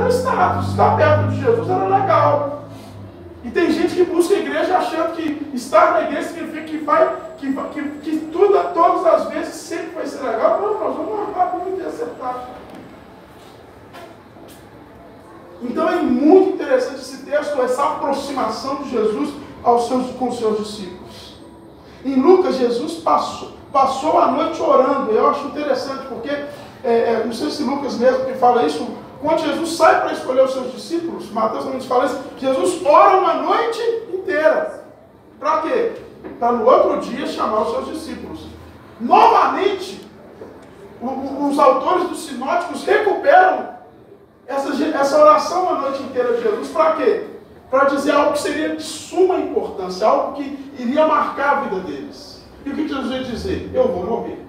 era status. Estar perto de Jesus era legal. E tem gente que busca a igreja achando que estar na igreja significa que tudo, todas as vezes, sempre vai ser legal. Não, nós vamos amar muito e acertar. Então é muito interessante esse texto, essa aproximação de Jesus com os seus discípulos. Em Lucas, Jesus passou a noite orando. Eu acho interessante, porque, não sei se Lucas mesmo que fala isso, quando Jesus sai para escolher os seus discípulos, Mateus também fala isso, Jesus ora uma noite inteira. Para quê? Para no outro dia chamar os seus discípulos. Novamente, os autores dos sinóticos recuperam essa oração a noite inteira de Jesus. Para quê? Para dizer algo que seria de suma importância, algo que iria marcar a vida deles. E o que Jesus ia dizer? Eu vou morrer.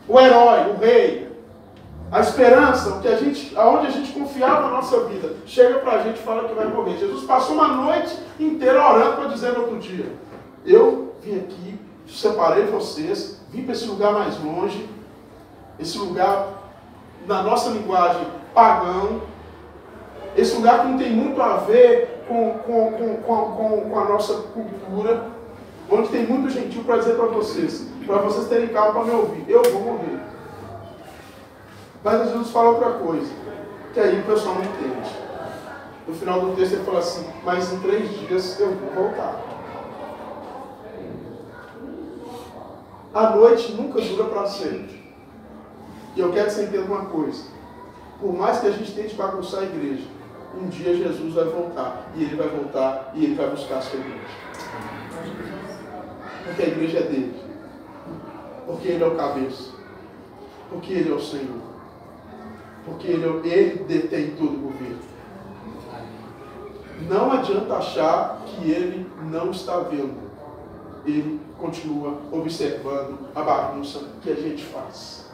O herói, o rei, a esperança, aonde a gente confiava na nossa vida, chega para a gente e fala que vai morrer. Jesus passou uma noite inteira orando para dizer no outro dia: eu vim aqui, separei vocês, vim para esse lugar mais longe, esse lugar, na nossa linguagem, pagão, esse lugar que não tem muito a ver com a nossa cultura, onde tem muito gentil para dizer para vocês terem calma para me ouvir: eu vou morrer. Mas Jesus fala outra coisa, que aí o pessoal não entende. No final do texto ele fala assim: mas em 3 dias eu vou voltar. A noite nunca dura para sempre. E eu quero que você entenda uma coisa: por mais que a gente tente bagunçar a igreja, um dia Jesus vai voltar. E ele vai voltar e ele vai buscar a sua igreja. Porque a igreja é dele. Porque ele é o cabeça. Porque ele é o Senhor. Porque ele detém todo o governo. Não adianta achar que ele não está vendo. Ele continua observando a bagunça que a gente faz.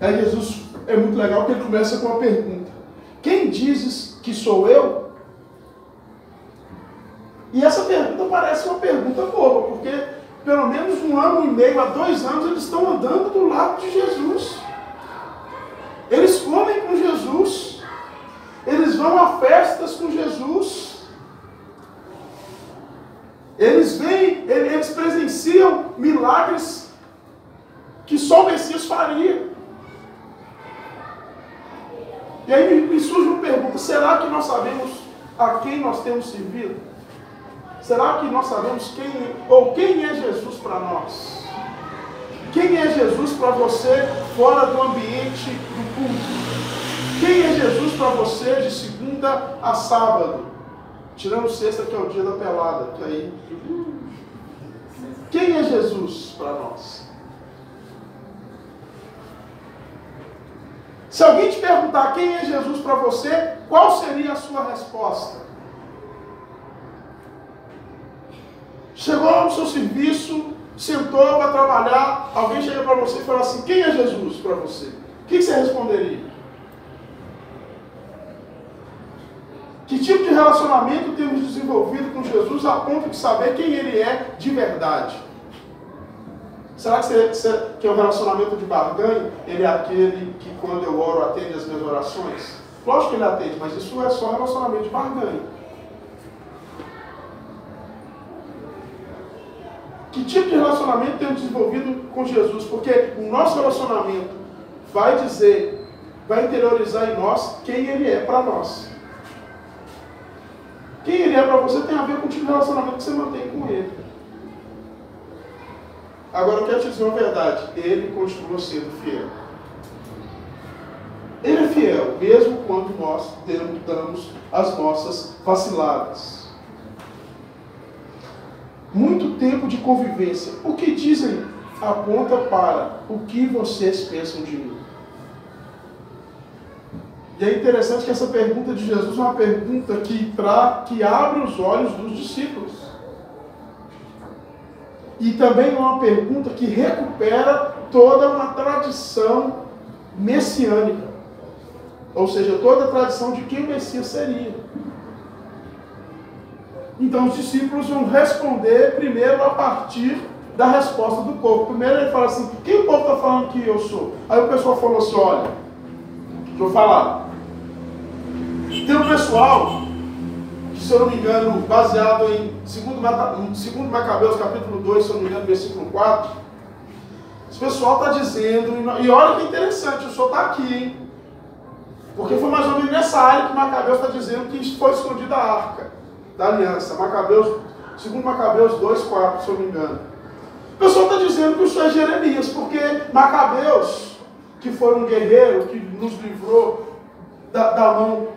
Aí Jesus, é muito legal que ele começa com uma pergunta: quem dizes que sou eu? E essa pergunta parece uma pergunta boba, porque pelo menos 1 ano e meio, há 2 anos, eles estão andando do lado de Jesus. Eles comem com Jesus. Eles vão a festas com Jesus. Eles presenciam milagres que só o Messias faria. E aí me surge uma pergunta: será que nós sabemos a quem nós temos servido? Será que nós sabemos quem é Jesus para nós? Quem é Jesus para você fora do ambiente do culto? Quem é Jesus para você de segunda a sábado? Tirando sexta, que é o dia da pelada. Que aí... Quem é Jesus para nós? Se alguém te perguntar quem é Jesus para você, qual seria a sua resposta? Chegou lá no seu serviço, sentou para trabalhar, alguém chega para você e fala assim: quem é Jesus para você? O que você responderia? Que tipo de relacionamento temos desenvolvido com Jesus a ponto de saber quem Ele é de verdade? Será que é um relacionamento de barganha? Ele é aquele que, quando eu oro, atende as minhas orações? Lógico que Ele atende, mas isso é só relacionamento de barganha. Que tipo de relacionamento temos desenvolvido com Jesus? Porque o nosso relacionamento vai interiorizar em nós quem Ele é para nós. Quem Ele é para você tem a ver com o tipo de relacionamento que você mantém com Ele. Agora eu quero te dizer uma verdade: Ele continua sendo fiel. Ele é fiel, mesmo quando nós damos as nossas vaciladas. Muito tempo de convivência. O que dizem aponta para o que vocês pensam de mim. E é interessante que essa pergunta de Jesus é uma pergunta que abre os olhos dos discípulos. E também é uma pergunta que recupera toda uma tradição messiânica. Ou seja, toda a tradição de quem o Messias seria. Então os discípulos vão responder primeiro a partir da resposta do povo. Primeiro ele fala assim: quem o povo está falando que eu sou? Aí o pessoal falou assim: olha, Deixa eu falar. Tem um pessoal, que se eu não me engano, baseado em 2 Macabeus, capítulo 2, se eu não me engano, versículo 4, esse pessoal está dizendo, e olha que interessante, o senhor está aqui, hein? Porque foi mais ou menos nessa área que Macabeus está dizendo que foi escondida a arca da aliança. 2 Macabeus 2, 4, se eu não me engano. O pessoal está dizendo que o senhor é Jeremias, porque Macabeus, que foi um guerreiro que nos livrou da mão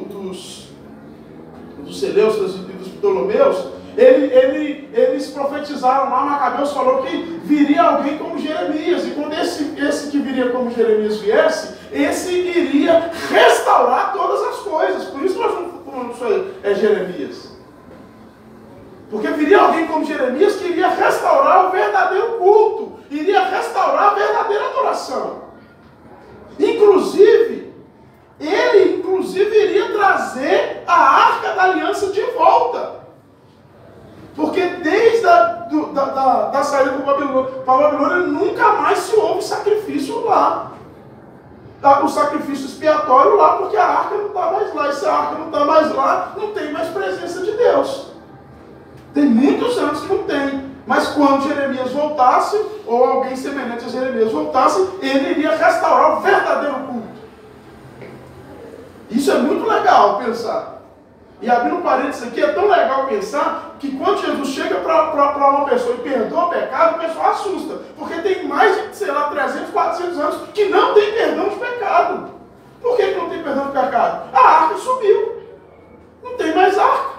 dos Seleucidas e dos Ptolomeus, eles profetizaram lá. Macabeus falou que viria alguém como Jeremias, e quando esse que viria como Jeremias viesse, esse iria restaurar todas as coisas. Por isso nós não falamos isso é Jeremias. Porque viria alguém como Jeremias que iria restaurar o verdadeiro culto, iria restaurar a verdadeira adoração. Ele iria trazer a arca da aliança de volta. Porque desde da saída para a Babilônia nunca mais se houve sacrifício lá. O sacrifício expiatório lá, porque a arca não está mais lá. E se a arca não está mais lá, não tem mais presença de Deus. Tem muitos anos que não tem. Mas quando Jeremias voltasse, ou alguém semelhante a Jeremias voltasse, ele iria restaurar o verdadeiro culto. Isso é muito legal pensar. E abrindo um parênteses aqui, é tão legal pensar que quando Jesus chega para uma pessoa e perdoa o pecado, o pessoal assusta. Porque tem mais de, 300, 400 anos que não tem perdão de pecado. Por que não tem perdão de pecado? A arca sumiu. Não tem mais arca.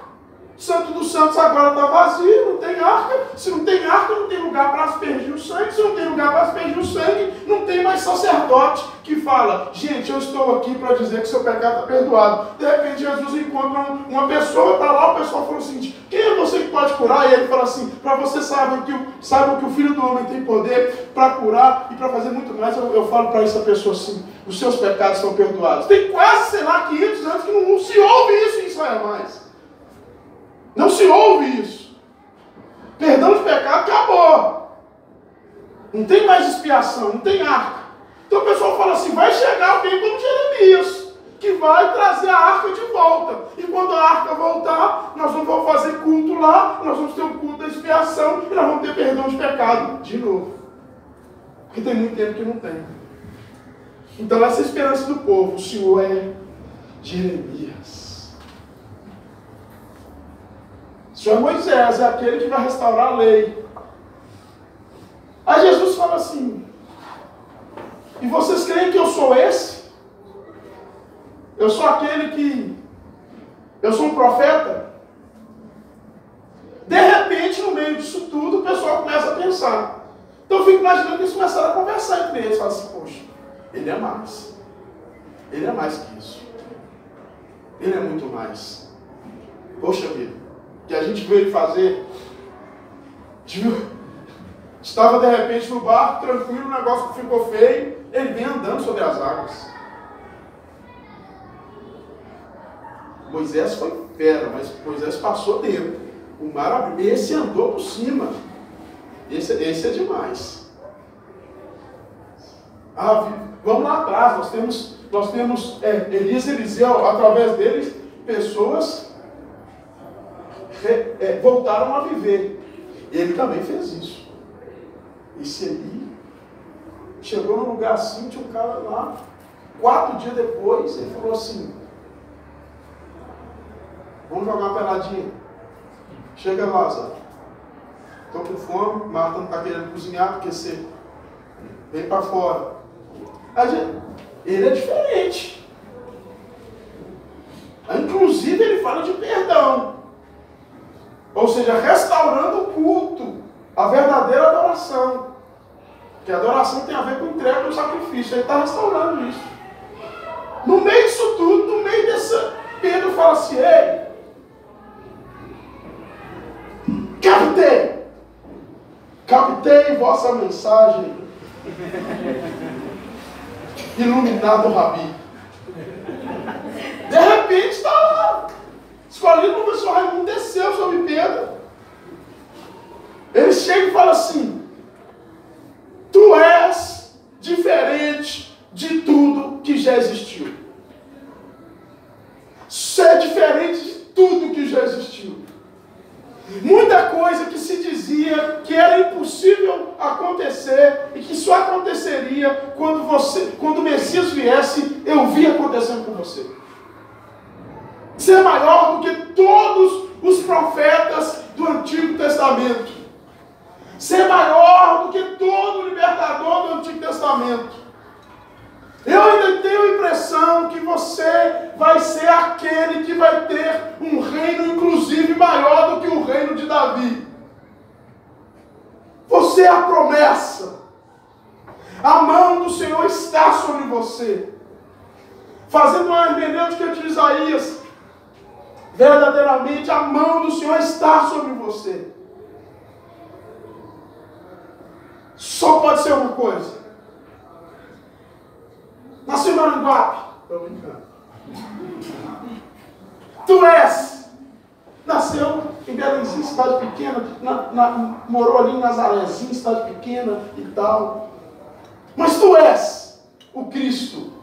O Santo dos Santos agora está vazio, não tem arca. Se não tem arca, não tem lugar para aspergir o sangue. Se não tem lugar para aspergir o sangue, não tem mais sacerdote que fala: gente, eu estou aqui para dizer que seu pecado está perdoado. De repente Jesus encontra uma pessoa, está lá, o pessoal fala o seguinte: quem é você que pode curar? E ele fala assim: para você saibam que o Filho do Homem tem poder para curar e para fazer muito mais. Eu falo para essa pessoa assim: os seus pecados são perdoados. Tem quase, 500 anos que não se ouve isso em Israel mais. Não se ouve isso. Perdão de pecado acabou. Não tem mais expiação, não tem arca. Então o pessoal fala assim: vai chegar alguém como Jeremias, que vai trazer a arca de volta. E quando a arca voltar, nós não vamos fazer culto lá, nós vamos ter um culto da expiação e nós vamos ter perdão de pecado de novo. Porque tem muito tempo que não tem. Então essa é a esperança do povo. O Senhor é Jeremias. O Senhor é Moisés, é aquele que vai restaurar a lei. Aí Jesus fala assim: e vocês creem que eu sou esse? Eu sou aquele que... eu sou um profeta? De repente, no meio disso tudo, o pessoal começa a pensar. Então eu fico imaginando que eles começaram a conversar entre eles. Falam assim: poxa, ele é mais. Ele é mais que isso. Ele é muito mais. Poxa vida, que a gente veio fazer. Estava de repente no barco, tranquilo, o negócio ficou feio. Ele vem andando sobre as águas. Moisés foi fera, mas Moisés passou dentro. O mar abriu. Esse andou por cima. Esse é demais. Vamos lá atrás. Nós temos Elias e Eliseu, através deles, pessoas voltaram a viver. Ele também fez isso. Esse Eli chegou num lugar assim, tinha um cara lá. 4 dias depois, ele falou assim: vamos jogar uma peladinha. Chega, Lázaro. Estou com fome, Marta não está querendo cozinhar, porque você vem para fora. Ele é diferente. Inclusive, ele fala de perdão. Ou seja, restaurando o culto, a verdadeira adoração. Porque a adoração tem a ver com entrega do sacrifício. Ele está restaurando isso. No meio disso tudo, no meio dessa, Pedro fala assim: ei, captei vossa mensagem, iluminado Rabi. De repente está lá, escolhido o professor Raimundo desceu sobre Pedro. Ele chega e fala assim: tu és diferente de tudo que já existiu. Ser diferente de tudo que já existiu. Muita coisa que se dizia que era impossível acontecer e que só aconteceria quando o Messias viesse, eu vi acontecendo com você. Ser maior do que todos os profetas do Antigo Testamento. Ser maior do que todo o libertador do Antigo Testamento. Eu ainda tenho a impressão que você vai ser aquele que vai ter um reino, inclusive, maior do que o reino de Davi. Você é a promessa. A mão do Senhor está sobre você. Fazendo uma hermenêutica de Isaías, verdadeiramente a mão do Senhor está sobre você. Só pode ser uma coisa. Nasceu em Maranguape. Estou brincando. Tu és. Nasceu em Belenzinho, cidade pequena. Morou ali em Nazarezinho, cidade pequena e tal. Mas tu és o Cristo.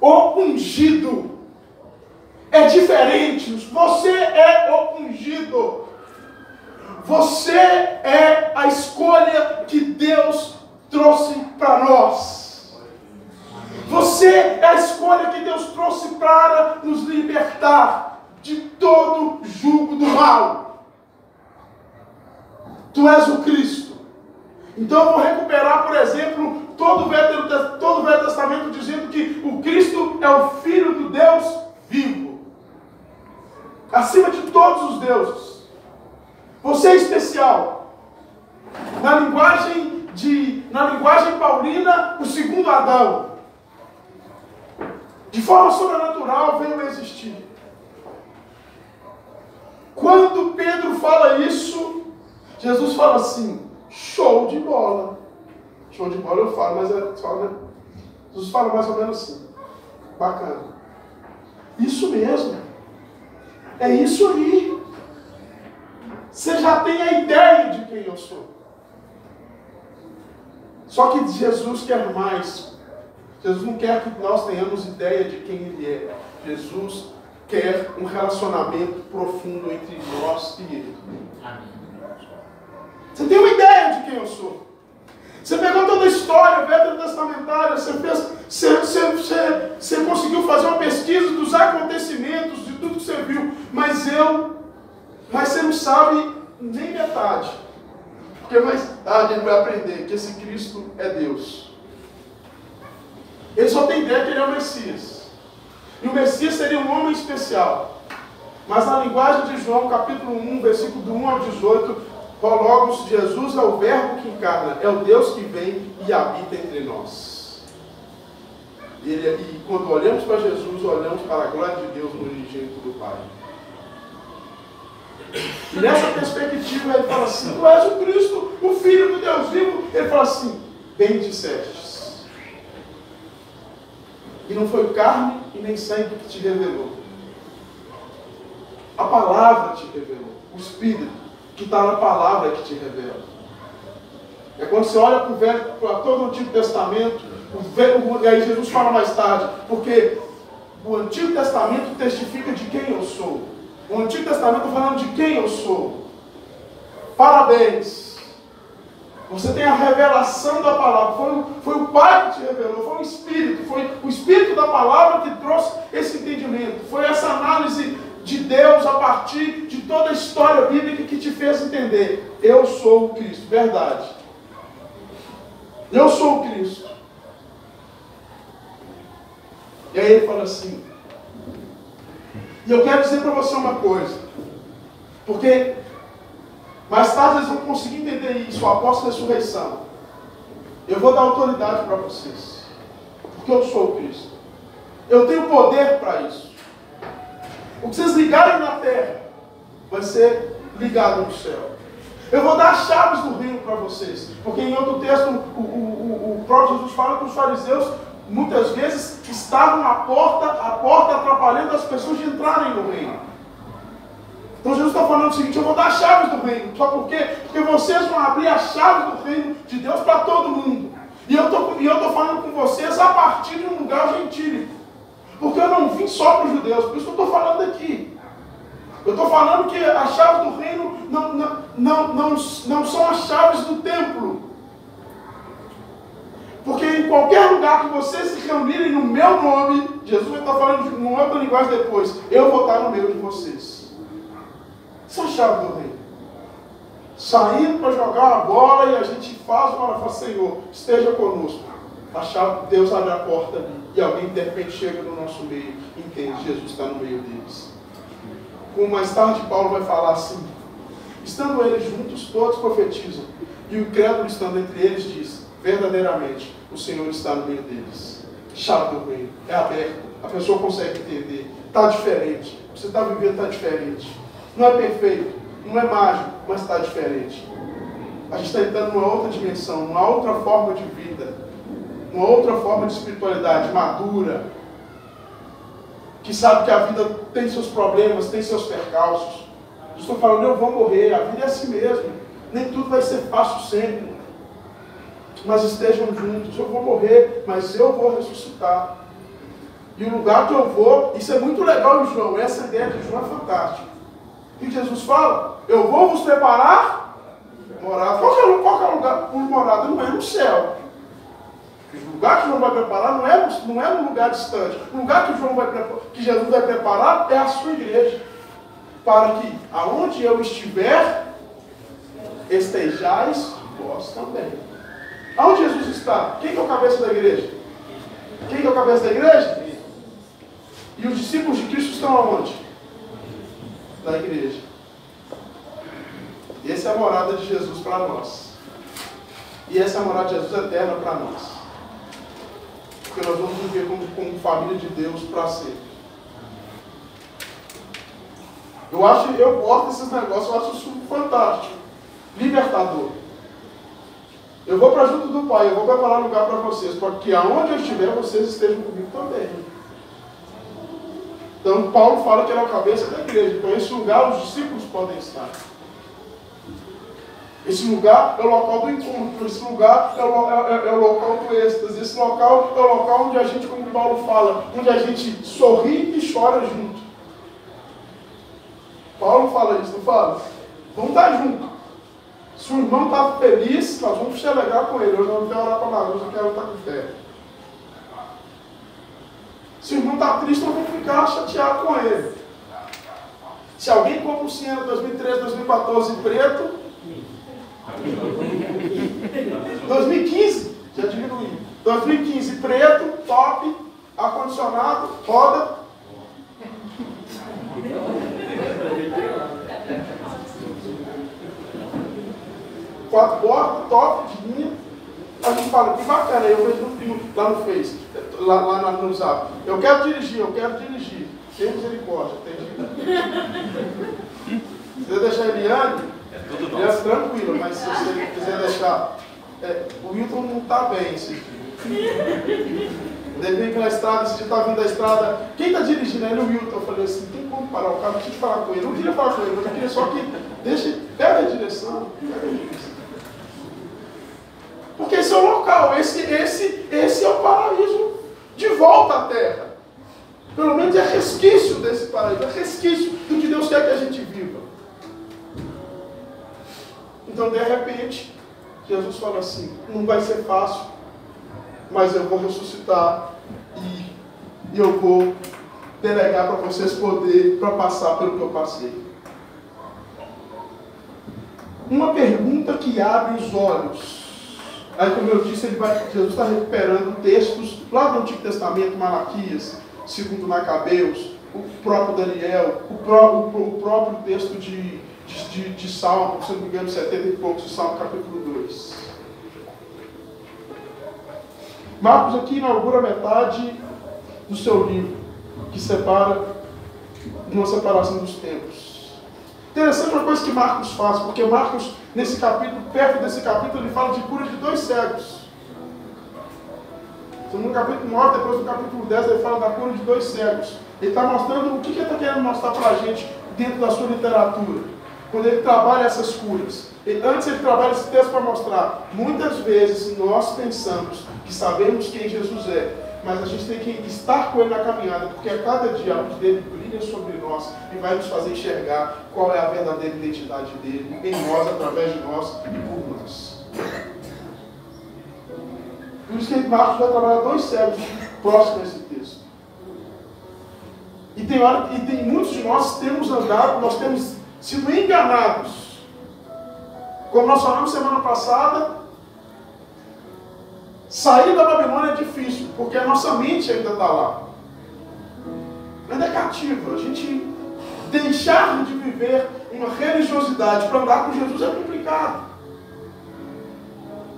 O ungido. É diferente. Você é o ungido. Você é a escolha que Deus trouxe para nós. Você é a escolha que Deus trouxe para nos libertar de todo jugo do mal. Tu és o Cristo. Então eu vou recuperar, por exemplo, todo o Velho Testamento dizendo que o Cristo é o Filho do Deus vivo. Acima de todos os deuses. Você é especial. Na linguagem paulina, o segundo Adão. De forma sobrenatural veio a existir. Quando Pedro fala isso, Jesus fala assim, show de bola. Show de bola eu falo, mas Jesus fala mais ou menos assim. Bacana. Isso mesmo. É isso aí. Você já tem a ideia de quem eu sou. Só que Jesus quer mais. Jesus não quer que nós tenhamos ideia de quem Ele é. Jesus quer um relacionamento profundo entre nós e Ele. Você tem uma ideia de quem eu sou. Você pegou toda a história veterotestamentária, você conseguiu fazer uma pesquisa dos acontecimentos, de tudo que você viu, mas você não sabe nem metade. Porque mais tarde ele vai aprender que esse Cristo é Deus. Ele só tem ideia que ele é o Messias. E o Messias seria um homem especial. Mas na linguagem de João, capítulo 1, versículo do 1 ao 18, Logos, Jesus é o verbo que encarna, é o Deus que vem e habita entre nós. E quando olhamos para Jesus, olhamos para a glória de Deus no unigênito do Pai. E nessa perspectiva ele fala assim, tu és o Cristo, o Filho do Deus vivo. Ele fala assim, bem dissestes. E não foi carne e nem sangue que te revelou. A palavra te revelou. O Espírito que está na palavra que te revela. É quando você olha para todo o Antigo Testamento, e aí Jesus fala mais tarde, porque o Antigo Testamento testifica de quem eu sou. O Antigo Testamento está falando de quem eu sou. Parabéns. Você tem a revelação da palavra. Foi o Pai que te revelou. Foi o Espírito. Foi o Espírito da palavra que trouxe esse entendimento. Foi essa análise de Deus a partir de toda a história bíblica que te fez entender. Eu sou o Cristo. Verdade. Eu sou o Cristo. E aí ele fala assim. E eu quero dizer para você uma coisa. Porque mais tarde eles vão conseguir entender isso, após a ressurreição. Eu vou dar autoridade para vocês. Porque eu sou o Cristo. Eu tenho poder para isso. O que vocês ligarem na terra vai ser ligado no céu. Eu vou dar as chaves do reino para vocês. Porque em outro texto o próprio Jesus fala que os fariseus muitas vezes estavam à porta atrapalhando as pessoas de entrarem no reino. Então Jesus está falando o seguinte, eu vou dar as chaves do reino. Só por quê? Porque vocês vão abrir as chaves do reino de Deus para todo mundo. E eu estou falando com vocês a partir de um lugar gentílico. Porque eu não vim só para os judeus, por isso que eu estou falando aqui. Eu estou falando que as chaves do reino não são as chaves do templo. Porque em qualquer lugar que vocês se reunirem no meu nome, Jesus vai estar falando de uma outra linguagem depois, eu vou estar no meio de vocês. Essa é a chave do reino. Saindo para jogar a bola e a gente faz uma oração, Senhor, esteja conosco. A chave, Deus abre a porta ali e alguém de repente chega no nosso meio, entende, Jesus está no meio deles. Como mais tarde Paulo vai falar assim, estando eles juntos, todos profetizam, e o incrédulo estando entre eles diz, verdadeiramente, o Senhor está no meio deles. Chave do reino, é aberto, a pessoa consegue entender, está diferente, você está vivendo, está diferente. Não é perfeito, não é mágico, mas está diferente. A gente está entrando numa outra dimensão, numa outra forma de vida, uma outra forma de espiritualidade madura, que sabe que a vida tem seus problemas, tem seus percalços. Eu estou falando, eu vou morrer, a vida é assim mesmo, nem tudo vai ser fácil sempre, mas estejam juntos, eu vou morrer, mas eu vou ressuscitar. E o lugar que eu vou, isso é muito legal em João, essa ideia de João é fantástica. O que Jesus fala? Eu vou vos preparar morada. Qual que é o lugar? O morada não é no céu. O lugar que João vai preparar não é num lugar distante. O lugar que Jesus vai preparar é a sua igreja. Para que, aonde eu estiver, estejais vós também. Aonde Jesus está? Quem que é o cabeça da igreja? Quem que é o cabeça da igreja? E os discípulos de Cristo estão aonde? Na igreja. E essa é a morada de Jesus para nós. E essa é a morada de Jesus eterna para nós. Porque nós vamos viver como família de Deus para sempre. Eu gosto desses negócios, eu acho isso fantástico. Libertador. Eu vou para junto do Pai, eu vou preparar lugar para vocês, para que aonde eu estiver, vocês estejam comigo também. Então, Paulo fala que ele é a cabeça da igreja. Então, esse lugar, os discípulos podem estar. Esse lugar é o local do encontro. Esse lugar é o local do êxtase. Esse local é o local onde a gente, como Paulo fala, onde a gente sorri e chora junto. Paulo fala isso, não fala? Vamos estar juntos. Se o irmão está feliz, nós vamos se alegrar com ele. Hoje eu não quero orar para a Maruja, eu quero estar com fé. Se o irmão está triste, nós vamos ficar chateados com ele. Se alguém compra um Siena 2013, 2014 preto, 2015, já diminuiu. 2015 preto, top, ar-condicionado, roda. Quatro portas, top, de linha. A gente fala, que bacana, eu vejo lá no Face, lá no Zap. Eu quero dirigir. Tem misericórdia, tem. Se você deixar a Eliane, é tranquila, mas se você quiser deixar. O Wilton não está bem esse dia. Ele veio pela estrada, esse dia está vindo da estrada. Quem está dirigindo? Ele, o Wilton. Eu falei assim, tem como parar o carro? Deixa eu te falar com ele. Eu não queria falar com ele, mas eu queria só que pega a direção. Porque esse é o local, esse é o paraíso de volta à terra. Pelo menos é resquício desse paraíso, é resquício do que Deus quer que a gente viva. Então, de repente, Jesus fala assim, não vai ser fácil, mas eu vou ressuscitar e eu vou delegar para vocês poder, para passar pelo que eu passei. Uma pergunta que abre os olhos. Aí, como eu disse, Jesus está recuperando textos lá do Antigo Testamento, Malaquias, segundo Macabeus, o próprio Daniel, o próprio texto de Salmo, se não me engano, 70 e poucos, de Salmo capítulo 2. Marcos aqui inaugura metade do seu livro, que separa uma separação dos tempos. Interessante uma coisa que Marcos faz, porque Marcos, nesse capítulo, perto desse capítulo, ele fala de cura de 2 cegos. Então, no capítulo 9, depois do capítulo 10, ele fala da cura de 2 cegos. Ele está mostrando o que ele está querendo mostrar para a gente dentro da sua literatura. Quando ele trabalha essas curas. Antes ele trabalha esse texto para mostrar, muitas vezes nós pensamos que sabemos quem Jesus é, mas a gente tem que estar com ele na caminhada, porque a cada dia a luz dele brilha sobre nós e vai nos fazer enxergar qual é a verdadeira identidade dele, em nós, através de nós e por nós. Por isso que Marcos vai trabalhar 2 séculos próximos a esse texto. E tem muitos de nós temos andado, nós temos sido enganados. Como nós falamos semana passada, sair da Babilônia é difícil, porque a nossa mente ainda está lá. Ainda é cativa. A gente deixar de viver uma religiosidade para andar com Jesus é complicado.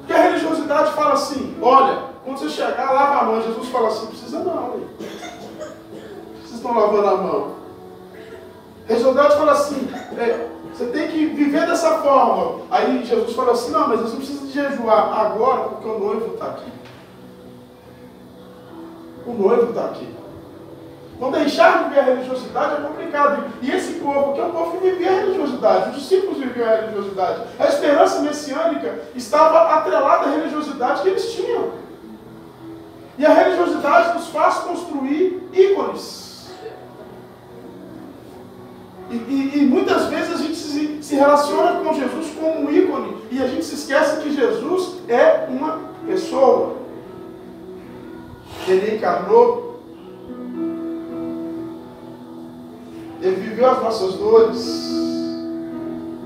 Porque a religiosidade fala assim, olha, quando você chegar, lava a mão. Jesus fala assim, precisa não. Vocês estão lavando a mão. A religiosidade fala assim, você tem que viver dessa forma. Aí Jesus fala assim, não, mas você não precisa de jejuar agora, porque o noivo está aqui. O noivo está aqui. Então deixar de viver a religiosidade é complicado. E esse povo, que é um povo que vivia a religiosidade, os discípulos viviam a religiosidade. A esperança messiânica estava atrelada à religiosidade que eles tinham. E a religiosidade nos faz construir ícones. E muitas vezes a gente se relaciona com Jesus como um ícone. E a gente se esquece que Jesus é uma pessoa. Ele encarnou. Ele viveu as nossas dores.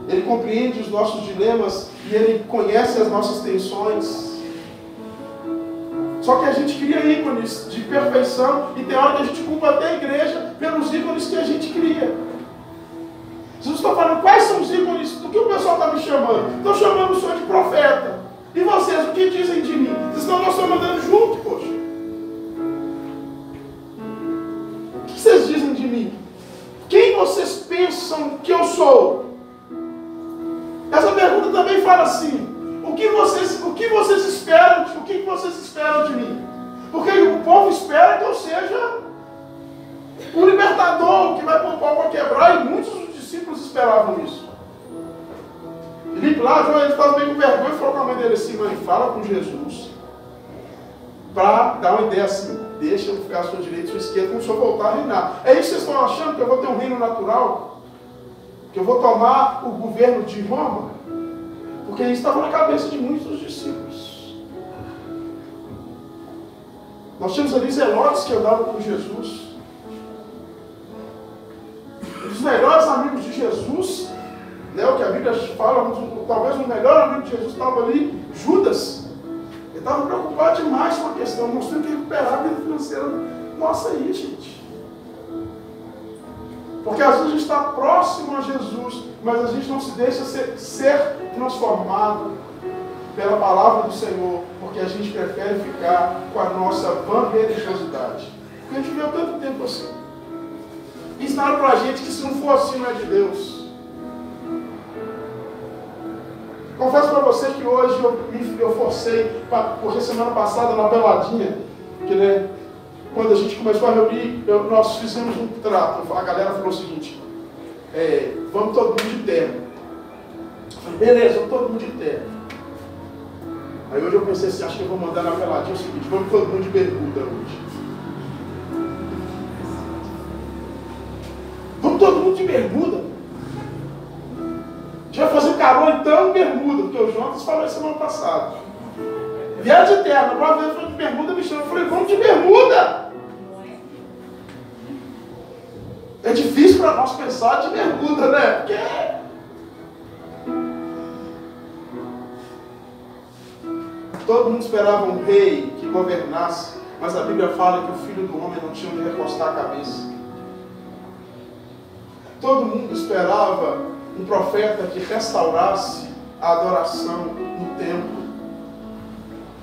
Ele compreende os nossos dilemas. E Ele conhece as nossas tensões. Só que a gente cria ícones de perfeição. E tem hora que a gente culpa até a igreja pelos ícones que a gente cria. Jesus está falando, quais são os ícones do que o pessoal está me chamando? Estão chamando o senhor de profeta. E vocês, o que dizem de mim? Nós estamos andando junto, poxa. O que vocês dizem de mim? Quem vocês pensam que eu sou? Essa pergunta também fala assim, o que vocês esperam de mim? Porque o povo espera que eu seja o libertador, que vai pôr o pau para quebrar, e muitos dos discípulos esperavam isso. Filipe lá, João, ele estava meio com vergonha e falou com a mãe dele assim, mãe, fala com Jesus, para dar uma ideia assim, deixa eu ficar à sua direita e à sua esquerda, quando o senhor voltar a reinar. É isso que vocês estão achando, que eu vou ter um reino natural? Que eu vou tomar o governo de Roma? Porque isso estava na cabeça de muitos dos discípulos. Nós tínhamos ali zelotes que andavam com Jesus. Um dos melhores amigos de Jesus, né, o que a Bíblia fala, talvez o melhor amigo de Jesus estava ali, Judas. Ele estava preocupado demais com a questão, mostrando que recuperar a vida financeira. Nossa, aí, gente. Porque às vezes a gente está próximo a Jesus, mas a gente não se deixa ser transformado pela palavra do Senhor, porque a gente prefere ficar com a nossa vã religiosidade. Porque a gente viveu tanto tempo assim. Ensinaram para a gente que se não for assim não é de Deus. Confesso para você que hoje eu forcei, porque semana passada na peladinha, que, né, quando a gente começou a reunir, nós fizemos um trato. A galera falou o seguinte, vamos todo mundo de terno. Eu falei, beleza, vamos todo mundo de terno. Aí hoje eu pensei assim, acho que eu vou mandar na peladinha o seguinte, vamos todo mundo de bermuda hoje. Vamos todo mundo de bermuda. A gente vai fazer um calor então em bermuda, porque o Jonas falou isso semana passada. Vieram de terno, a próxima vez foi de bermuda, me chamou, eu falei, vamos de bermuda. É difícil para nós pensar de bermuda, né? Porque todo mundo esperava um rei que governasse, mas a Bíblia fala que o filho do homem não tinha onde recostar a cabeça. Todo mundo esperava um profeta que restaurasse a adoração no templo.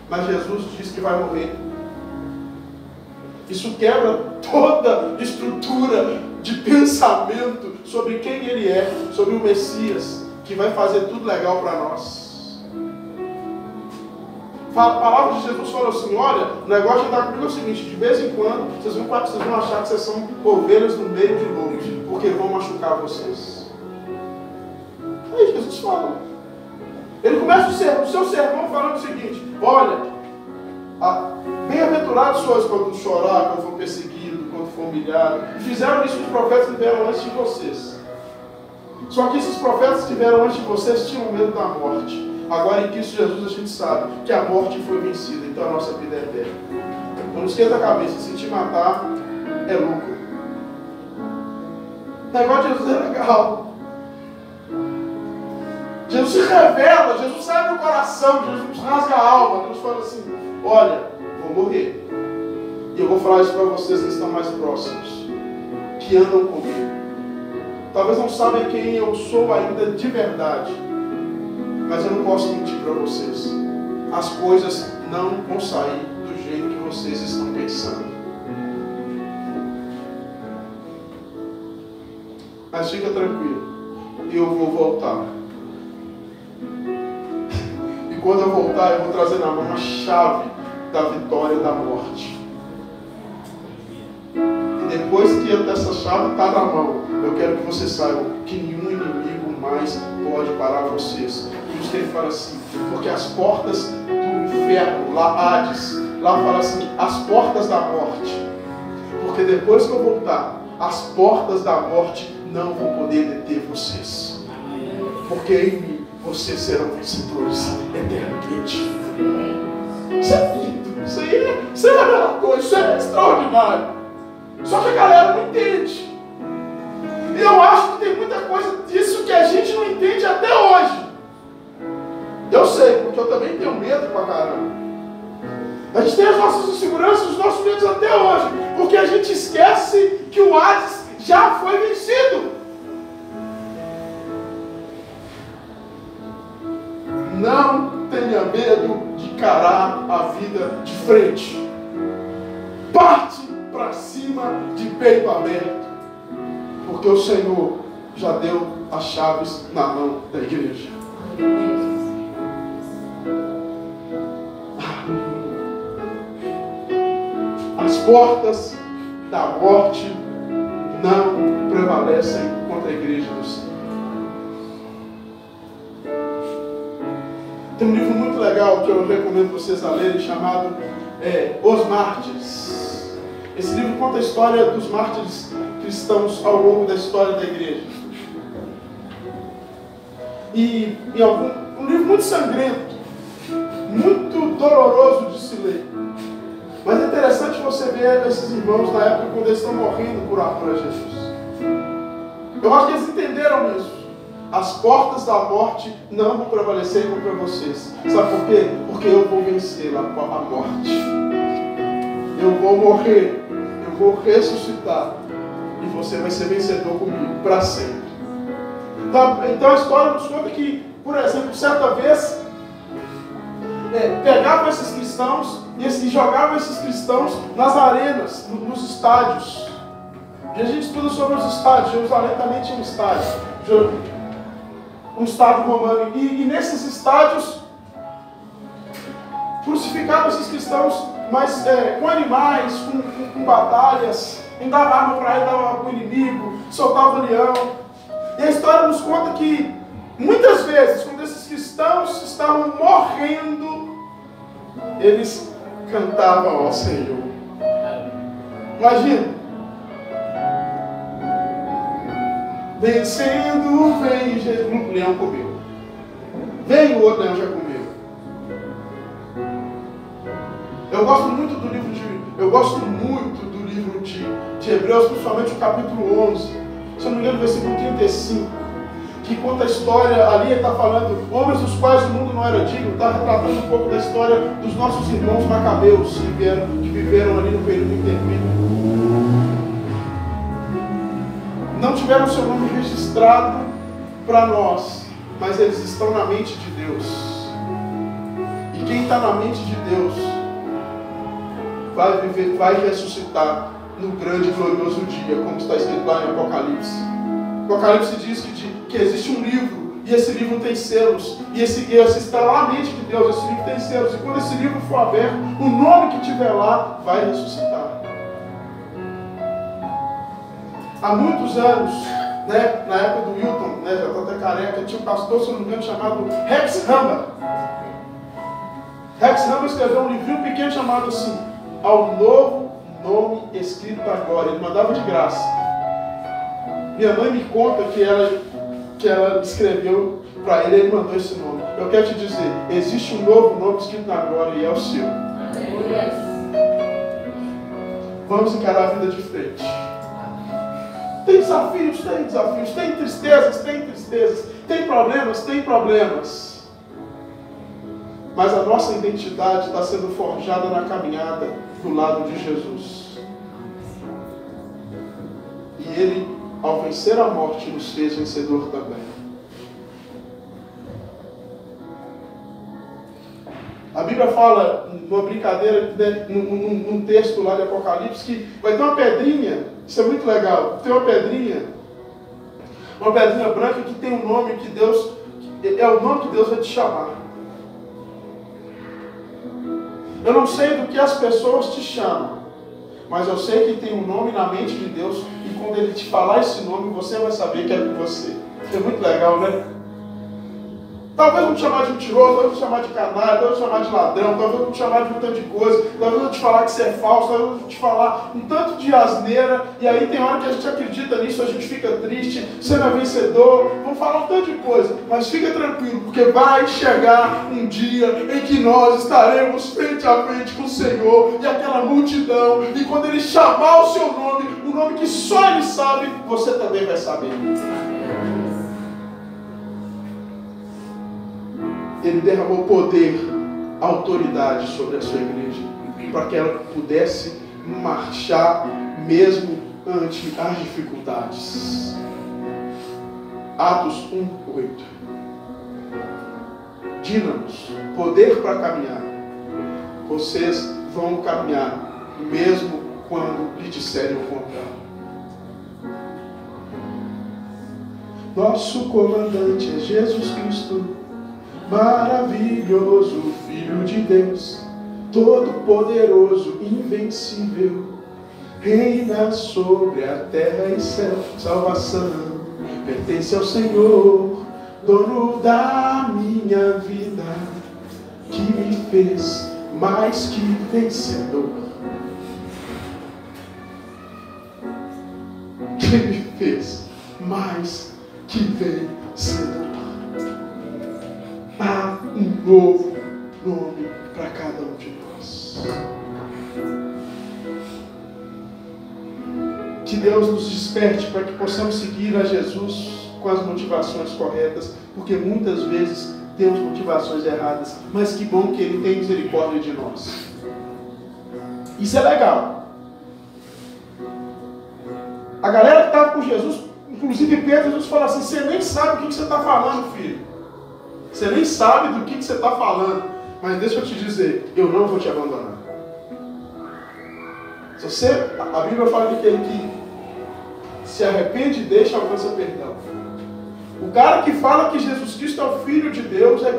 Mas Jesus diz que vai morrer. Isso quebra toda estrutura de pensamento sobre quem Ele é, sobre o Messias, que vai fazer tudo legal para nós. A palavra de Jesus fala assim, olha, o negócio de andar comigo é o seguinte, de vez em quando, vocês vão achar que vocês são ovelhas no meio de lobos, porque vão machucar vocês. Aí Jesus fala, Ele começa o seu sermão falando o seguinte: olha, bem-aventurados sois quando chorar, quando for perseguido, quando for humilhado. Fizeram isso que os profetas tiveram antes de vocês. Só que esses profetas que tiveram antes de vocês tinham medo da morte. Agora em Cristo Jesus a gente sabe que a morte foi vencida, então a nossa vida é eterna. Então não esquenta a cabeça, se te matar é lucro. O negócio de Jesus é legal. Jesus se revela, Jesus sai do coração, Jesus rasga a alma, Deus fala assim: olha, vou morrer. E eu vou falar isso para vocês que estão mais próximos, que andam comigo. Talvez não sabem quem eu sou ainda de verdade, mas eu não posso mentir para vocês. As coisas não vão sair do jeito que vocês estão pensando. Mas fica tranquilo, eu vou voltar. E quando eu voltar, eu vou trazer na mão a chave da vitória da morte. E depois que essa chave está na mão, eu quero que vocês saibam que nenhum inimigo mais pode parar vocês. Por isso que ele fala assim: porque as portas do inferno, lá Hades, lá fala assim, as portas da morte. Porque depois que eu voltar, as portas da morte não vão poder deter vocês. Porque em mim vocês serão vencedores eternamente. Isso é lindo, isso é revelador, isso é extraordinário. Só que a galera não entende. E eu acho que tem muita coisa disso que a gente não entende até hoje. Eu sei, porque eu também tenho medo pra caramba. A gente tem as nossas inseguranças, os nossos medos até hoje, porque a gente esquece que o Hades já foi vencido. Não tenha medo de encarar a vida de frente. Parte para cima de peito aberto, porque o Senhor já deu as chaves na mão da igreja. As portas da morte não prevalecem contra a igreja do Senhor. Tem um livro muito legal que eu recomendo vocês a lerem, chamado Os Mártires. Esse livro conta a história dos mártires cristãos ao longo da história da igreja. E um livro muito sangrento, muito doloroso de se ler. Mas é interessante você ver esses irmãos na época quando eles estão morrendo por amor a Jesus. Eu acho que eles entenderam isso. As portas da morte não vão prevalecer contra vocês. Sabe por quê? Porque eu vou vencer a morte. Eu vou morrer. Eu vou ressuscitar. E você vai ser vencedor comigo para sempre. Então a história nos conta que, por exemplo, certa vez, pegavam esses cristãos e jogavam esses cristãos nas arenas, nos estádios. E a gente estuda sobre os estádios. Jerusalém também tinha um estádio. Um estádio romano. E nesses estádios crucificavam esses cristãos, mas com animais, com batalhas, não dava arma para ele, dava para o inimigo, soltava o leão. E a história nos conta que muitas vezes, quando esses cristãos estavam morrendo, eles cantavam ao Senhor. Imagina. Vencendo, vem Jesus. O leão comeu. Vem, o outro leão já comeu. Eu gosto muito do livro de Hebreus, principalmente o capítulo 11. Se eu não me engano, versículo 35. Que conta a história, ali ele está falando, homens dos quais o mundo não era digno, está retratando um pouco da história dos nossos irmãos macabeus que viveram ali no período intermediário. Não tiveram seu nome registrado para nós, mas eles estão na mente de Deus. E quem está na mente de Deus vai ressuscitar no grande e glorioso dia, como está escrito lá em Apocalipse. Apocalipse diz que existe um livro, e esse livro tem selos, e esse está lá na mente de Deus, esse livro tem selos, e quando esse livro for aberto, o nome que tiver lá vai ressuscitar. Há muitos anos, né, na época do Wilton, né, já estou até careca, tinha um pastor, se não me engano, chamado Rex Ramba. Rex Ramba escreveu um livrinho pequeno chamado assim, Ao Novo Nome Escrito Agora. Ele mandava de graça. Minha mãe me conta que ela escreveu para ele, ele mandou esse nome. Eu quero te dizer, existe um novo nome escrito agora e é o seu. Vamos encarar a vida de frente. Tem desafios, tem tristezas, tem problemas. Mas a nossa identidade está sendo forjada na caminhada do lado de Jesus. E Ele, ao vencer a morte, nos fez vencedor também. A Bíblia fala, numa brincadeira, né, num texto lá de Apocalipse, que vai ter uma pedrinha, isso é muito legal, tem uma pedrinha branca que tem um nome que Deus, é o nome que Deus vai te chamar. Eu não sei do que as pessoas te chamam, mas eu sei que tem um nome na mente de Deus, e quando Ele te falar esse nome, você vai saber que é com você. Isso é muito legal, né? Talvez vão te chamar de mentiroso, talvez vão te chamar de canalha, talvez vão te chamar de ladrão, talvez vão te chamar de um tanto de coisa, talvez vão te falar que você é falso, talvez vão te falar um tanto de asneira, e aí tem hora que a gente acredita nisso, a gente fica triste, você não é vencedor, vão falar um tanto de coisa, mas fica tranquilo, porque vai chegar um dia em que nós estaremos frente a frente com o Senhor e aquela multidão, e quando Ele chamar o seu nome, o nome que só Ele sabe, você também vai saber. Ele derramou poder, autoridade sobre a sua igreja, para que ela pudesse marchar mesmo ante as dificuldades. Atos 1:8. Dínamos, poder para caminhar. Vocês vão caminhar, mesmo quando lhe disserem o contrário. Nosso comandante é Jesus Cristo, maravilhoso Filho de Deus, todo-poderoso, invencível, reina sobre a terra e céu. Salvação pertence ao Senhor, dono da minha vida, que me fez mais que vencedor. Que me fez mais que vencedor. Há um novo nome para cada um de nós. Que Deus nos desperte para que possamos seguir a Jesus com as motivações corretas, porque muitas vezes temos motivações erradas, mas que bom que Ele tem misericórdia de nós. Isso é legal. A galera que estava com Jesus, inclusive Pedro, Jesus falou assim: você nem sabe o que você está falando, filho. Você nem sabe do que você está falando, mas deixa eu te dizer, eu não vou te abandonar. Se você, a Bíblia fala que aquele que se arrepende e deixa, alcança perdão. O cara que fala que Jesus Cristo é o Filho de Deus é o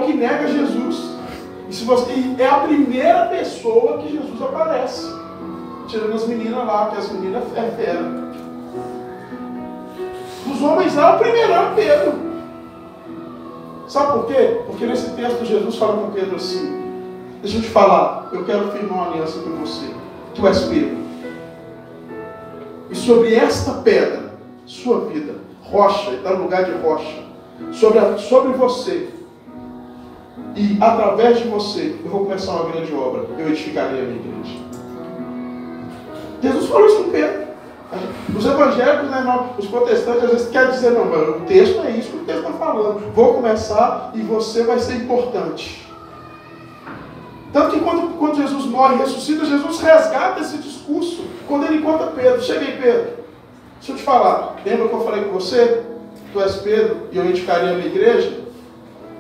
que nega Jesus. E é a primeira pessoa que Jesus aparece, tirando as meninas lá, que as meninas é fera. Os homens lá, o primeiro é Pedro. Sabe por quê? Porque nesse texto Jesus fala com Pedro assim: deixa eu te falar, eu quero firmar uma aliança com você. Tu és Pedro. E sobre esta pedra, sua vida, rocha, está no lugar de rocha, sobre você, e através de você, eu vou começar uma grande obra. Eu edificarei a minha igreja. Jesus falou isso com Pedro. Os evangélicos, né, os protestantes, às vezes querem dizer: não, mas o texto é isso que o texto está falando. Vou começar e você vai ser importante. Tanto que quando Jesus morre e ressuscita, Jesus resgata esse discurso. Quando ele encontra Pedro: chega aí, Pedro, deixa eu te falar. Lembra que eu falei com você? Tu és Pedro e eu edificaria a minha igreja?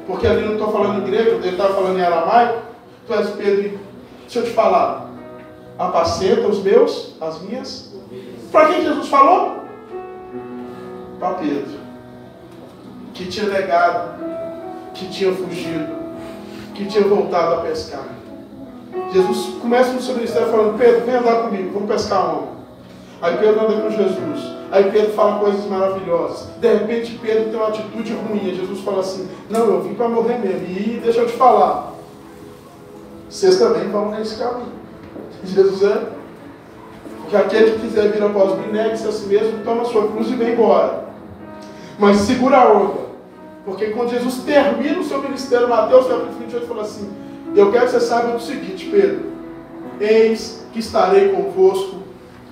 Porque ali não estou falando em grego, ele estava falando em aramaico. Tu és Pedro e deixa eu te falar. Apacenta as minhas. Para quem Jesus falou? Para Pedro, que tinha negado, que tinha fugido, que tinha voltado a pescar. Jesus começa no seu ministério falando: Pedro, vem andar comigo, vamos pescar homem. Aí Pedro anda com Jesus. Aí Pedro fala coisas maravilhosas. De repente Pedro tem uma atitude ruim. E Jesus fala assim, não, eu vim para morrer mesmo. E deixa eu te falar, vocês também vão nesse caminho. Jesus é que aquele que quiser vir após mim, negue-se a si mesmo, toma a sua cruz e vem embora. Mas segura a onda. Porque quando Jesus termina o seu ministério, Mateus capítulo 28 fala assim, eu quero que você saiba o seguinte, Pedro, eis que estarei convosco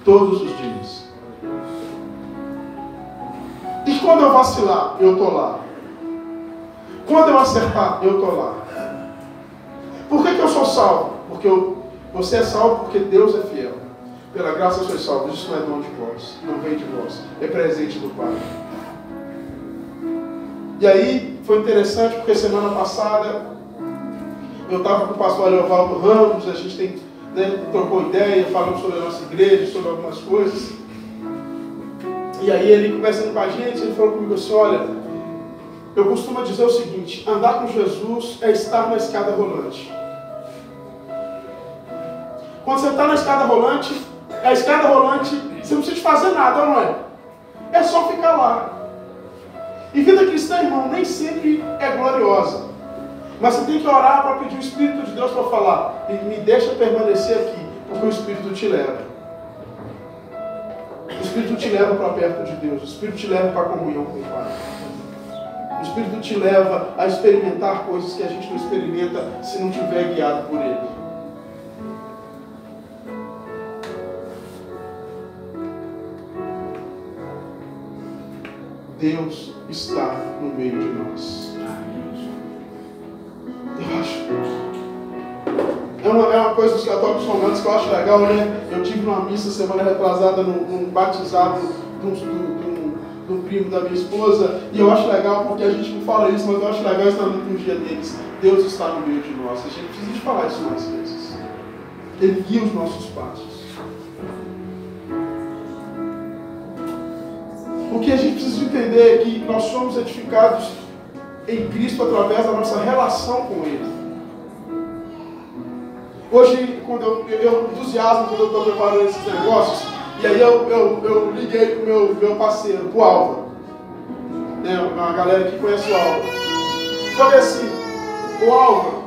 todos os dias. E quando eu vacilar, eu estou lá. Quando eu acertar, eu estou lá. Por que eu sou salvo? Porque você é salvo porque Deus é fiel. Pela graça sois salvos. Isso não é dom de vós, não vem de vós, é presente do Pai. E aí foi interessante porque semana passada eu estava com o pastor Leovaldo Ramos, a gente trocou ideia, falamos sobre a nossa igreja, sobre algumas coisas. E aí ele conversando com a gente, ele falou comigo assim, olha, eu costumo dizer o seguinte, andar com Jesus é estar na escada rolante. Quando você está na escada rolante, a escada rolante, você não precisa fazer nada, não é? É só ficar lá. E vida cristã, irmão, nem sempre é gloriosa. Mas você tem que orar para pedir o Espírito de Deus para falar, me deixa permanecer aqui, porque o Espírito te leva. O Espírito te leva para perto de Deus. O Espírito te leva para a comunhão com o Pai. O Espírito te leva a experimentar coisas que a gente não experimenta se não estiver guiado por Ele. Deus está no meio de nós. Eu acho. É uma coisa dos católicos romanos que eu acho legal, né? Eu tive numa missa semana retrasada num batizado do primo da minha esposa, e eu acho legal porque a gente não fala isso, mas eu acho legal estar na liturgia deles. Deus está no meio de nós. A gente precisa de falar isso mais vezes. Ele guia os nossos passos. O que a gente precisa entender é que nós somos edificados em Cristo através da nossa relação com Ele. Hoje, quando eu entusiasmo quando eu estou preparando esses negócios, e aí eu liguei para o meu parceiro, para o Álvaro, né, uma galera que conhece o Álvaro. Falei assim, o Álvaro,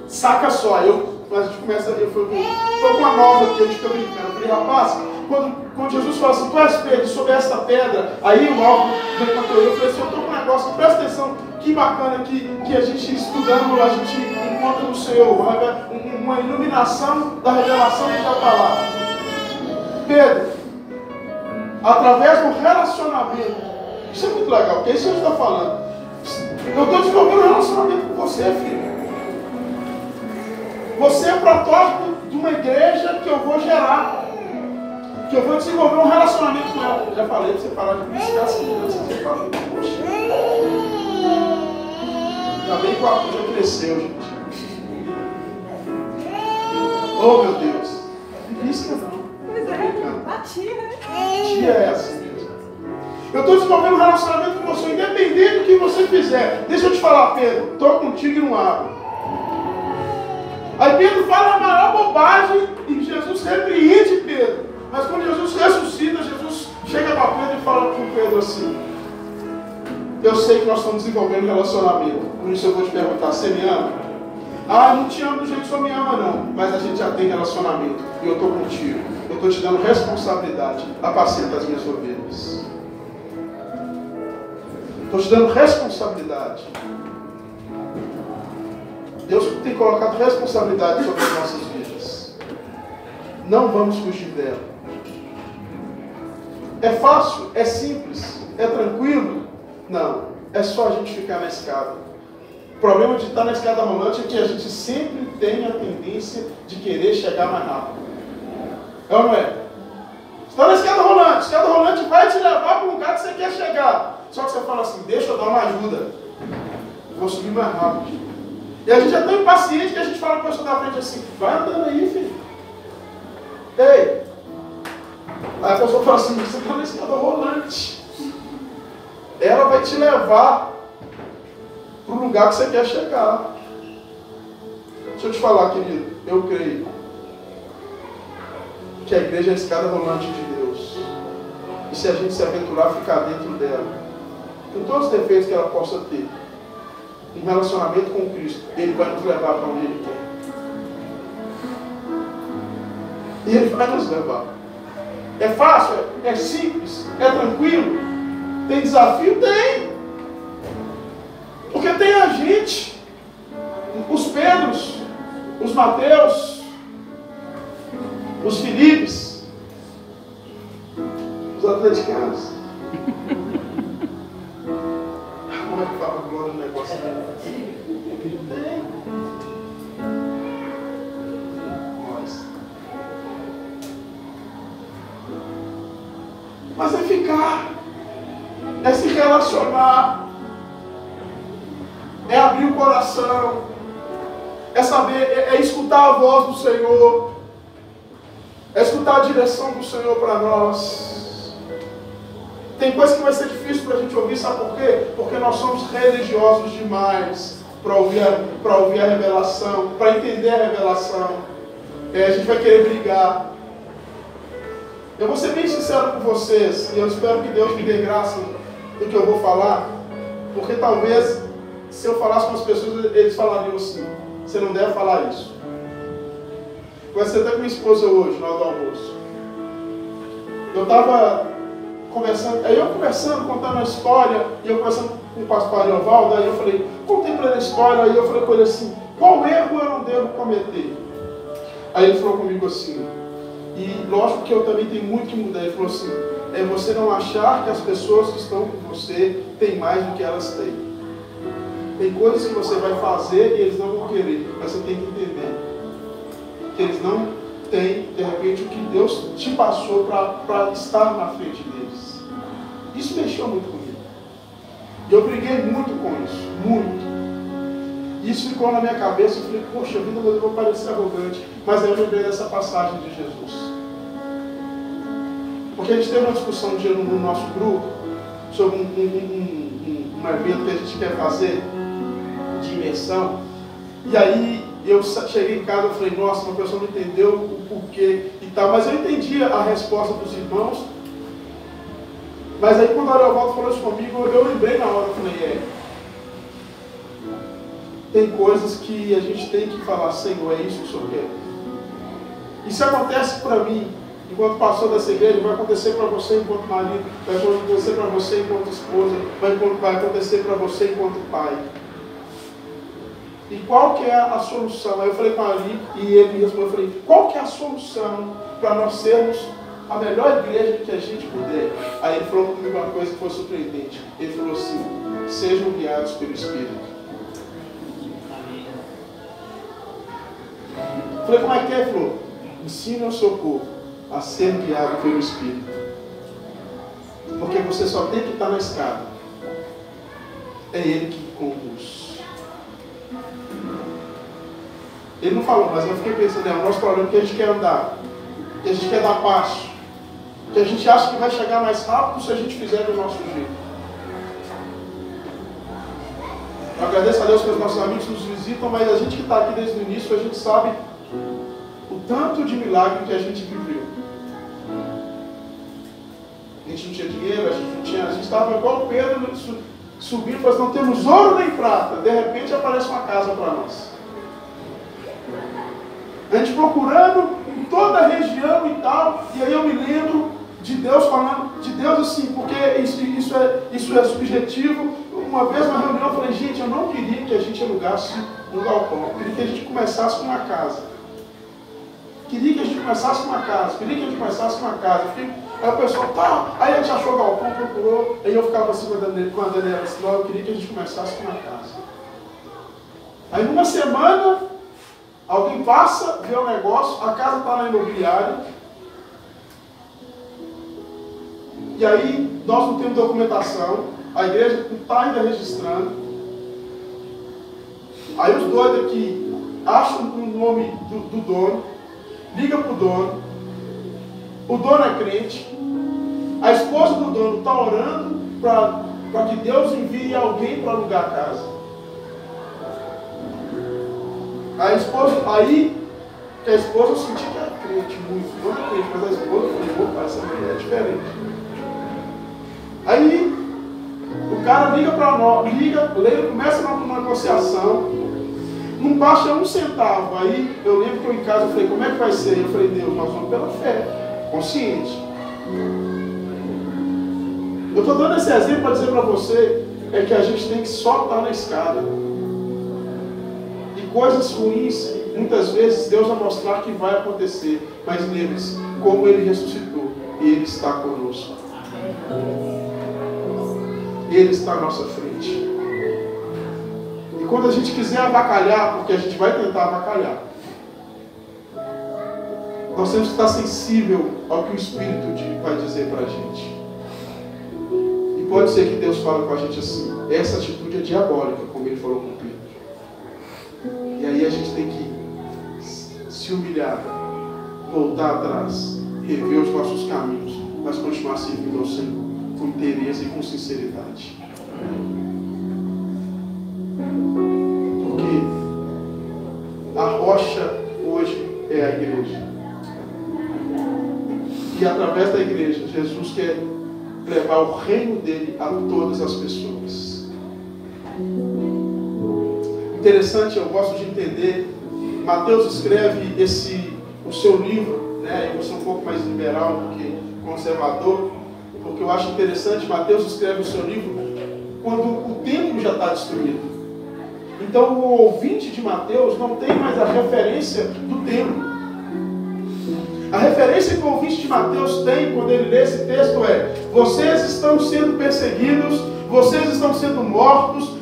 saca só, a gente começa, foi com uma nova que a gente fica brincando. Eu falei, rapaz, quando Jesus fala assim, tu és Pedro, sobre esta pedra, aí o Álvaro veio com a teoria, eu falei assim, eu estou com um negócio, presta atenção, que bacana que a gente estudando, a gente encontra no Senhor, uma iluminação da revelação que já está lá. Pedro, através do relacionamento, isso é muito legal, porque é isso que a gente está falando. Eu estou desenvolvendo um relacionamento com você, filho. Você é protótipo de uma igreja que eu vou gerar. Que eu vou desenvolver um relacionamento com ela. Já falei para você parar de buscar as crianças. Você fala, poxa. Ainda bem que o Arthur já cresceu, gente. Oh, meu Deus. Não isso não. Pois é, a tia, né? Tia é assim mesmo. Eu estou desenvolvendo um relacionamento com você, independente do que você fizer. Deixa eu te falar, Pedro. Estou contigo e não abro. Aí Pedro fala a maior bobagem e Jesus repreende Pedro. Mas quando Jesus ressuscita, Jesus chega para Pedro e fala com Pedro assim, eu sei que nós estamos desenvolvendo um relacionamento, por isso eu vou te perguntar, você me ama? Ah, não te amo do jeito que você me ama não, mas a gente já tem relacionamento e eu estou contigo, eu estou te dando responsabilidade, apacenta as minhas ovelhas. Estou te dando responsabilidade. Deus tem colocado responsabilidade sobre as nossas vidas. Não vamos fugir dela. É fácil? É simples? É tranquilo? Não. É só a gente ficar na escada. O problema de estar na escada rolante é que a gente sempre tem a tendência de querer chegar mais rápido. É ou não é? Você está na escada rolante. A escada rolante vai te levar para o lugar que você quer chegar. Só que você fala assim, deixa eu dar uma ajuda. Eu vou subir mais rápido. E a gente é tão impaciente que a gente fala para a pessoa da frente assim, vai andando aí, filho. Ei! Aí a pessoa fala assim, você está na escada rolante. Ela vai te levar para o lugar que você quer chegar. Deixa eu te falar, querido, eu creio que a igreja é a escada rolante de Deus. E se a gente se aventurar, ficar dentro dela, com todos os defeitos que ela possa ter, em relacionamento com Cristo, Ele vai nos levar para onde Ele quer. E Ele vai nos levar. É fácil? É simples? É tranquilo? Tem desafio? Tem. Porque tem a gente, os Pedros, os Mateus, os Filipes, os atleticanos. Como é que fala glória no negócio? Tem. Mas é ficar, é se relacionar, é abrir o coração, é saber, é escutar a voz do Senhor, é escutar a direção do Senhor para nós. Tem coisa que vai ser difícil para a gente ouvir, sabe por quê? Porque nós somos religiosos demais para ouvir a revelação, para entender a revelação. A gente vai querer brigar. Eu vou ser bem sincero com vocês, e eu espero que Deus me dê graça do que eu vou falar, porque talvez, se eu falasse com as pessoas, eles falariam assim: você não deve falar isso. Conversei até com minha esposa hoje, na hora do almoço. Eu estava conversando, contando a história, e eu conversando com o pastor Ariovaldo, aí eu falei, contei para ele a história, aí eu falei com ele assim, qual erro eu não devo cometer? Aí ele falou comigo assim, e lógico que eu também tenho muito que mudar. Ele falou assim, é você não achar que as pessoas que estão com você têm mais do que elas têm. Tem coisas que você vai fazer e eles não vão querer, mas você tem que entender que eles não têm, de repente, o que Deus te passou para estar na frente deles. Isso mexeu muito comigo. E eu briguei muito com isso, muito. Isso ficou na minha cabeça, eu falei, poxa vida, eu vou parecer arrogante. Mas aí eu lembrei dessa passagem de Jesus. Porque a gente teve uma discussão um dia no nosso grupo sobre um evento que a gente quer fazer de imersão. E aí eu cheguei em casa e falei, nossa, uma pessoa não entendeu o porquê e tal. Mas eu entendi a resposta dos irmãos. Mas aí quando a Ariovaldo falou isso comigo, eu lembrei na hora, eu falei, tem coisas que a gente tem que falar, Senhor, é isso que o Senhor quer. Isso acontece para mim, enquanto pastor dessa igreja, vai acontecer para você enquanto marido, vai acontecer para você enquanto esposa, vai acontecer para você enquanto pai. E qual que é a solução? Aí eu falei com a Ali, e ele me respondeu, eu falei, qual que é a solução para nós sermos a melhor igreja que a gente puder? Aí ele falou comigo uma coisa que foi surpreendente. Ele falou assim, sejam guiados pelo Espírito. Eu falei, como é que é? Ele falou, ensine ao seu povo a ser guiado pelo Espírito. Porque você só tem que estar na escada. É Ele que conduz. Ele não falou, mas eu fiquei pensando, o nosso problema é que a gente quer andar, que a gente quer dar passo, que a gente acha que vai chegar mais rápido se a gente fizer do nosso jeito. Eu agradeço a Deus que os nossos amigos nos visitam, mas a gente que está aqui desde o início, a gente sabe o tanto de milagre que a gente viveu. A gente não tinha dinheiro, a gente estava igual o Pedro, subindo, mas não temos ouro nem prata. De repente aparece uma casa para nós. A gente procurando em toda a região e tal, e aí eu me lembro de Deus falando, de Deus assim, porque isso é subjetivo. Uma vez na reunião eu falei, gente, eu não queria que a gente alugasse um galpão, eu queria que a gente começasse com uma casa. Queria que a gente começasse com uma casa. Aí o pessoal, tá. Aí a gente achou o galpão, procurou. Aí eu ficava assim com a Daniela, assim, eu queria que a gente começasse com uma casa. Aí numa semana, alguém passa, vê o negócio, a casa está na imobiliária. E aí nós não temos documentação, a igreja não está ainda registrando. Aí os doidos aqui acham o nome do dono, liga para o dono é crente, a esposa do dono está orando para que Deus envie alguém para alugar a casa. A esposa, aí Porque a esposa eu senti que era crente muito, não era crente, mas a esposa eu falei, opa, essa mulher é diferente. Aí o cara liga para nós, começa uma negociação, não baixa um centavo. Aí eu lembro que eu em casa eu falei, como é que vai ser? Eu falei, Deus, nós vamos pela fé, consciente. Eu estou dando esse exemplo para dizer para você que a gente tem que só estar na escada. E coisas ruins, muitas vezes Deus vai mostrar que vai acontecer. Mas lembre-se, como Ele ressuscitou, Ele está conosco. Ele está à nossa frente. E quando a gente quiser avacalhar, porque a gente vai tentar avacalhar, nós temos que estar sensível ao que o Espírito vai dizer para a gente. E pode ser que Deus fale com a gente assim, essa atitude é diabólica, como Ele falou com Pedro. E aí a gente tem que se humilhar, voltar atrás, rever os nossos caminhos, mas continuar servindo ao Senhor com interesse e com sinceridade. Porque a rocha hoje é a igreja. E através da igreja, Jesus quer levar o reino dele a todas as pessoas. Interessante, eu gosto de entender, Mateus escreve o seu livro, né? Eu sou um pouco mais liberal do que conservador, porque eu acho interessante, Mateus escreve o seu livro quando o templo já está destruído. Então o ouvinte de Mateus não tem mais a referência do templo. A referência que o ouvinte de Mateus tem quando ele lê esse texto é: vocês estão sendo perseguidos, vocês estão sendo mortos,